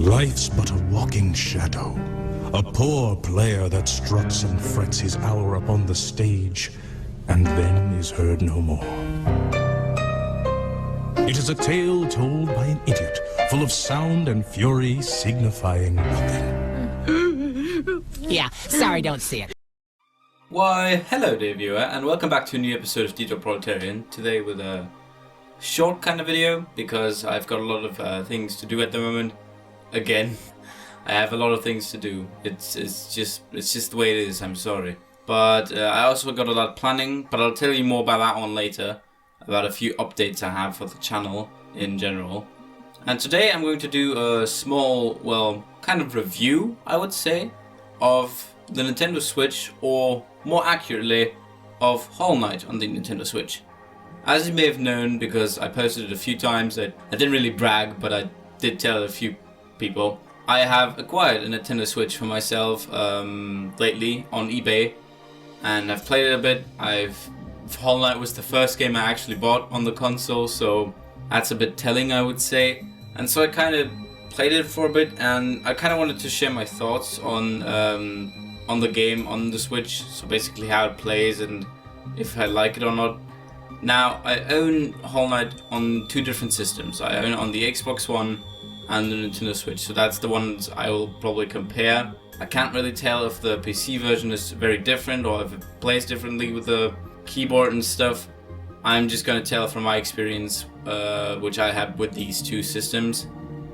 Life's but a walking shadow, a poor player that struts and frets his hour upon the stage, and then is heard no more. It is a tale told by an idiot, full of sound and fury, signifying nothing. Yeah, sorry, don't see it. Why, hello dear viewer, and welcome back to a new episode of Digital Proletarian. Today with a short kind of video, because I've got a lot of things to do at the moment. Again, I have a lot of things to do. It's just the way it is, I'm sorry. But I also got a lot of planning, but I'll tell you more about that one later. About a few updates I have for the channel in general. And today I'm going to do a small, well, kind of review, I would say, of the Nintendo Switch, or more accurately, of Hollow Knight on the Nintendo Switch. As you may have known, because I posted it a few times, I didn't really brag, but I did tell a few people. I have acquired a Nintendo Switch for myself lately on eBay, and I've played it a bit. Hollow Knight was the first game I actually bought on the console, so that's a bit telling, I would say. And so I kind of played it for a bit, and I kind of wanted to share my thoughts on the game on the Switch. So basically how it plays and if I like it or not. Now, I own Hollow Knight on two different systems. I own it on the Xbox One and the Nintendo Switch, so that's the ones I will probably compare. I can't really tell if the PC version is very different or if it plays differently with the keyboard and stuff. I'm just gonna tell from my experience, which I had with these two systems.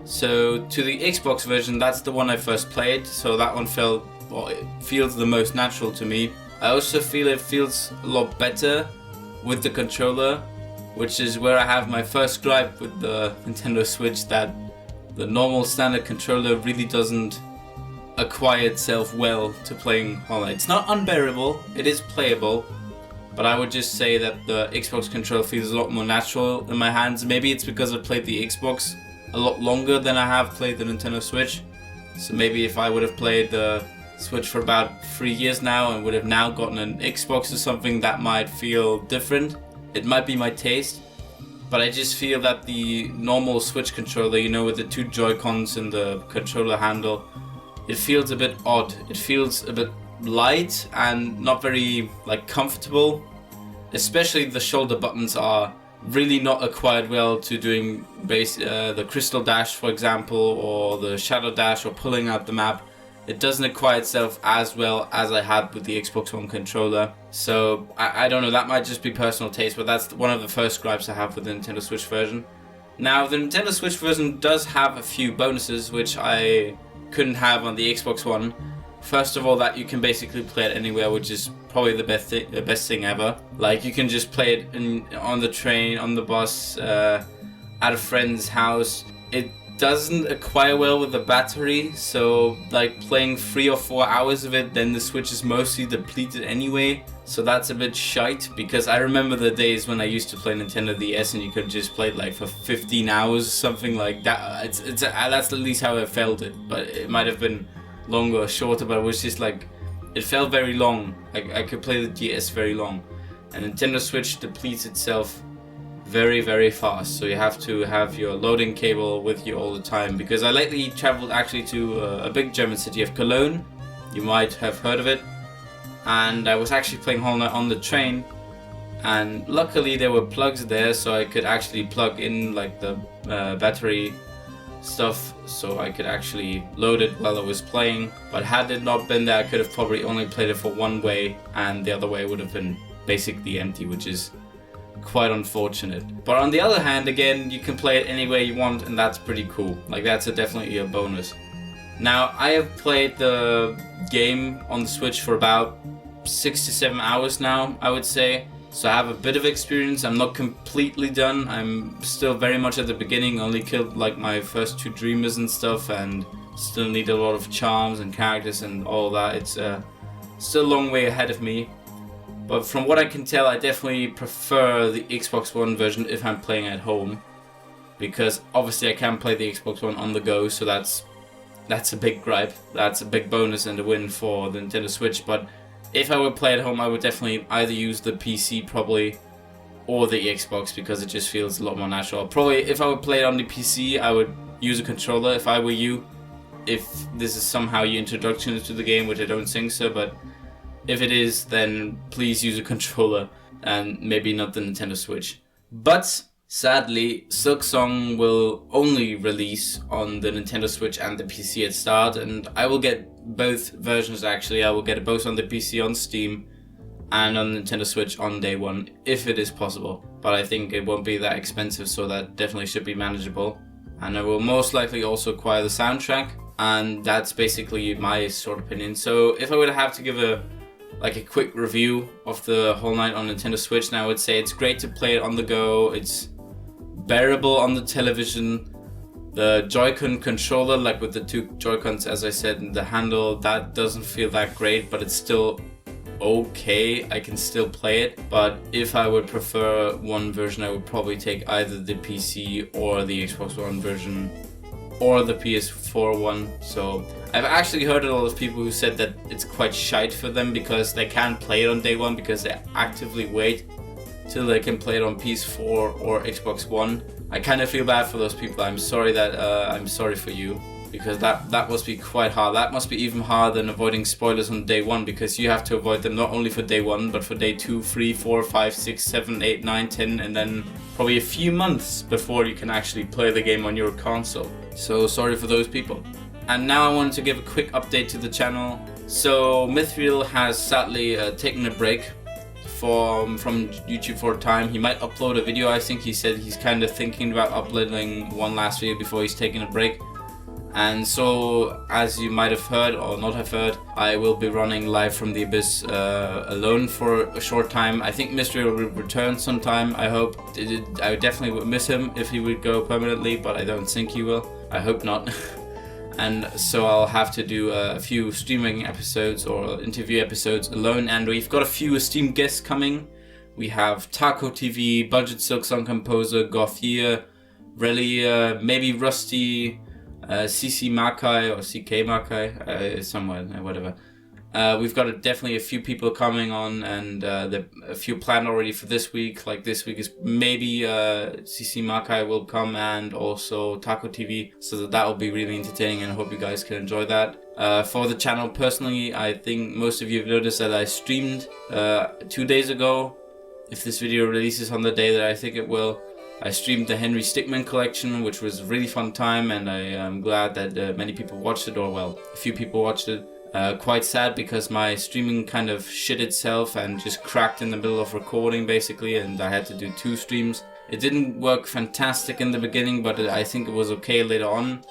So to the Xbox version, that's the one I first played, so that one it feels the most natural to me. I also feel it feels a lot better with the controller, which is where I have my first gripe with the Nintendo Switch, that the normal standard controller really doesn't acquire itself well to playing Hollow Knight. It's not unbearable, it is playable, but I would just say that the Xbox controller feels a lot more natural in my hands. Maybe it's because I played the Xbox a lot longer than I have played the Nintendo Switch. So maybe if I would have played the Switch for about 3 years now and would have now gotten an Xbox or something, that might feel different. It might be my taste, but I just feel that the normal Switch controller, you know, with the two Joy-Cons and the controller handle, it feels a bit odd. It feels a bit light and not very comfortable. Especially the shoulder buttons are really not acquired well to doing the Crystal Dash, for example, or the Shadow Dash, or pulling out the map. It doesn't acquire itself as well as I had with the Xbox One controller. So I don't know, that might just be personal taste, but that's one of the first gripes I have with the Nintendo Switch version. Now, the Nintendo Switch version does have a few bonuses which I couldn't have on the Xbox One. First of all, that you can basically play it anywhere, which is probably the best thing ever. Like, you can just play it on the train, on the bus, at a friend's house. It doesn't acquire well with the battery, so like playing 3 or 4 hours of it, then the Switch is mostly depleted anyway. So that's a bit shite, because I remember the days when I used to play Nintendo DS and you could just play it like for 15 hours or something like that. That's at least how I felt it, but it might have been longer or shorter, but it was just like, it felt very long. I could play the DS very long, and Nintendo Switch depletes itself very, very fast, so you have to have your loading cable with you all the time. Because I lately traveled actually to a big German city of Cologne. You might have heard of it. And I was actually playing Hollow Knight on the train, and luckily there were plugs there, so I could actually plug in like the battery stuff, so I could actually load it while I was playing. But had it not been there, I could have probably only played it for one way, and the other way would have been basically empty, which is quite unfortunate. But on the other hand, again, you can play it any way you want, and that's pretty cool. Like, that's definitely a bonus. Now, I have played the game on the Switch for about 6 to 7 hours now, I would say. So I have a bit of experience. I'm not completely done. I'm still very much at the beginning. Only killed like my first 2 dreamers and stuff, and still need a lot of charms and characters and all that. It's still a long way ahead of me. But from what I can tell, I definitely prefer the Xbox One version if I'm playing at home. Because obviously I can play the Xbox One on the go, so that's a big gripe. That's a big bonus and a win for the Nintendo Switch. But if I would play at home, I would definitely either use the PC probably, or the Xbox, because it just feels a lot more natural. Probably if I would play it on the PC, I would use a controller if I were you. if this is somehow your introduction to the game, which I don't think so, but if it is, then please use a controller and maybe not the Nintendo Switch. But sadly, Silksong will only release on the Nintendo Switch and the PC at start, and I will get both versions actually. I will get it both on the PC on Steam and on Nintendo Switch on day one, if it is possible. But I think it won't be that expensive, so that definitely should be manageable. And I will most likely also acquire the soundtrack, and that's basically my sort of opinion. So if I would have to give a quick review of the whole night on Nintendo Switch, now I would say it's great to play it on the go. It's bearable on the television. The Joy-Con controller, like with the two Joy-Cons, as I said, and the handle, that doesn't feel that great, but it's still okay. I can still play it. But if I would prefer one version, I would probably take either the PC or the Xbox One version or the PS4 one. So I've actually heard a lot of people who said that it's quite shite for them because they can't play it on day one because they actively wait till they can play it on PS4 or Xbox One. I kind of feel bad for those people. I'm sorry for you, because that must be quite hard. That must be even harder than avoiding spoilers on day one, because you have to avoid them not only for day one, but for day 2, 3, 4, 5, 6, 7, 8, 9, 10, and then probably a few months before you can actually play the game on your console. So sorry for those people. And now I wanted to give a quick update to the channel. So Mithril has sadly taken a break from YouTube for a time. He might upload a video. I think he said he's kind of thinking about uploading one last video before he's taking a break. And so, as you might have heard or not have heard, I will be running live from the Abyss alone for a short time. I think Mystery will return sometime, I hope. I definitely would miss him if he would go permanently, but I don't think he will. I hope not. And so I'll have to do a few streaming episodes or interview episodes alone. And we've got a few esteemed guests coming. We have Taco TV, Budget Silksong Composer, Gothier, Relia, maybe Rusty, CC Makai or CK Makai, somewhere, whatever. We've got definitely a few people coming on, and a few planned already for this week. Like this week is maybe CC Makai will come, and also Taco TV, so that will be really entertaining, and I hope you guys can enjoy that. For the channel personally, I think most of you have noticed that I streamed 2 days ago. If this video releases on the day that I think it will, I streamed the Henry Stickmin collection, which was a really fun time, and I am glad that many people watched it, or well, a few people watched it. Quite sad because my streaming kind of shit itself and just cracked in the middle of recording basically, and I had to do 2 streams. It didn't work fantastic in the beginning, but I think it was okay later on.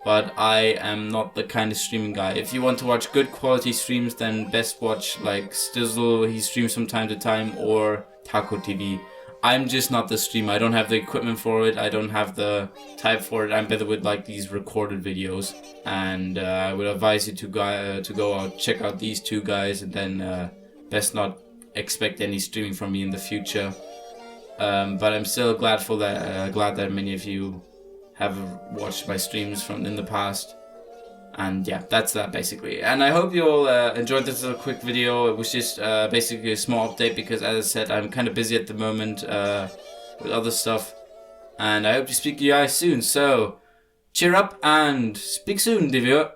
But I am not the kind of streaming guy. If you want to watch good quality streams, then best watch like Stizzl, he streams from time to time, or Taco TV. I'm just not the streamer. I don't have the equipment for it. I don't have the type for it. I'm better with like these recorded videos. And I would advise you to go out, check out these 2 guys, and then best not expect any streaming from me in the future. But I'm still glad that many of you have watched my streams from in the past. And yeah, that's that basically. And I hope you all enjoyed this little quick video. It was just basically a small update because, as I said, I'm kind of busy at the moment with other stuff. And I hope to speak to you guys soon. So, cheer up and speak soon, Divya.